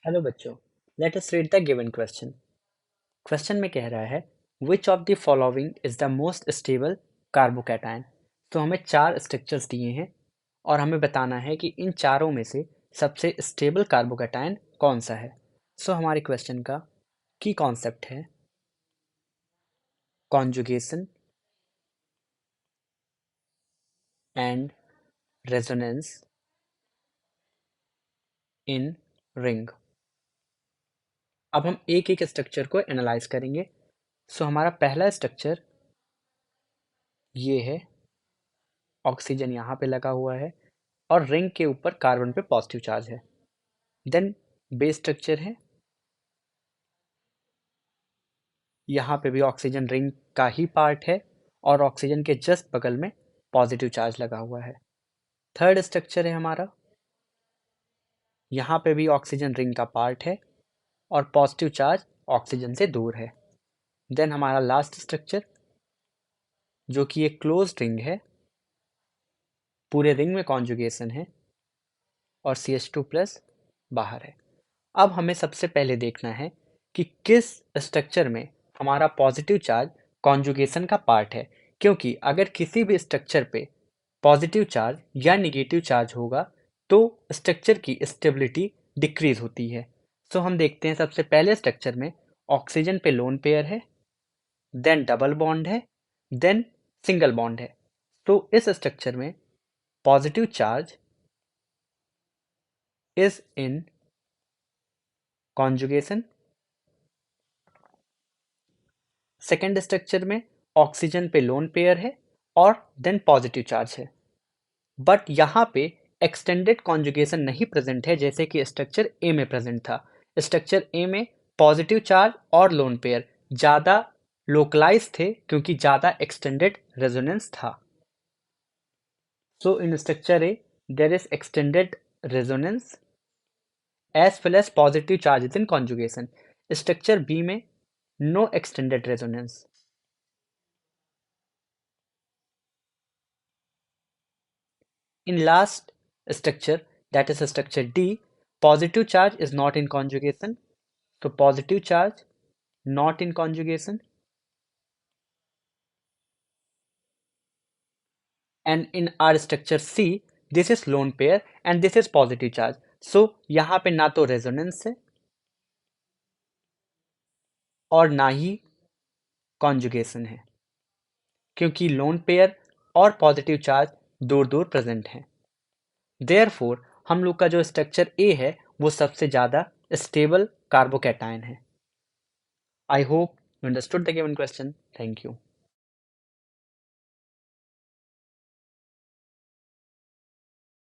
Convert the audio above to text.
Hello बच्चों, let us read the given question. Question में कह रहा है which of the following is the most stable carbocation. तो हमें चार स्ट्रक्चर्स दिए हैं और हमें बताना है कि इन चारों में से सबसे स्टेबल कार्बोकैटायन कौन सा है। हमारे क्वेश्चन का की कॉन्सेप्ट है conjugation and resonance in ring. अब हम एक एक स्ट्रक्चर को एनालाइज करेंगे। हमारा पहला स्ट्रक्चर ये है, ऑक्सीजन यहाँ पे लगा हुआ है और रिंग के ऊपर कार्बन पे पॉजिटिव चार्ज है। देन बेस स्ट्रक्चर है, यहाँ पे भी ऑक्सीजन रिंग का ही पार्ट है और ऑक्सीजन के जस्ट बगल में पॉजिटिव चार्ज लगा हुआ है। थर्ड स्ट्रक्चर है हमारा, यहाँ पे भी ऑक्सीजन रिंग का पार्ट है और पॉजिटिव चार्ज ऑक्सीजन से दूर है। देन हमारा लास्ट स्ट्रक्चर जो कि एक क्लोज रिंग है, पूरे रिंग में कॉन्जुगेशन है और CH2+ बाहर है। अब हमें सबसे पहले देखना है कि किस स्ट्रक्चर में हमारा पॉजिटिव चार्ज कॉन्जुगेशन का पार्ट है, क्योंकि अगर किसी भी स्ट्रक्चर पे पॉजिटिव चार्ज या निगेटिव चार्ज होगा तो स्ट्रक्चर की स्टेबिलिटी डिक्रीज होती है। हम देखते हैं सबसे पहले स्ट्रक्चर में ऑक्सीजन पे लोन पेयर है, देन डबल बॉन्ड है, देन सिंगल बॉन्ड है। इस स्ट्रक्चर में positive charge is in conjugation. Second structure में ऑक्सीजन पे लोन पेयर है और देन पॉजिटिव चार्ज है, बट यहाँ पे एक्सटेंडेड कॉन्जुगेशन नहीं प्रेजेंट है जैसे कि स्ट्रक्चर ए में प्रेजेंट था। स्ट्रक्चर ए में पॉजिटिव चार्ज और लोन पेयर ज़्यादा लोकलाइज थे क्योंकि ज़्यादा एक्सटेंडेड रेजोनेंस था। In structure A there is extended resonance as well as positive charge in conjugation. Structure B में no extended resonance. In last structure, that is structure D, positive charge is not in conjugation. So positive charge not in conjugation. And in our structure C, this is lone pair and this is positive charge. So यहाँ पे ना तो resonance है और ना ही conjugation है, क्योंकि lone pair और positive charge दूर दूर प्रेजेंट हैं। Therefore हम लोग का जो स्ट्रक्चर ए है वो सबसे ज़्यादा स्टेबल कार्बोकैटायन है। I hope you understood the given question. Thank you.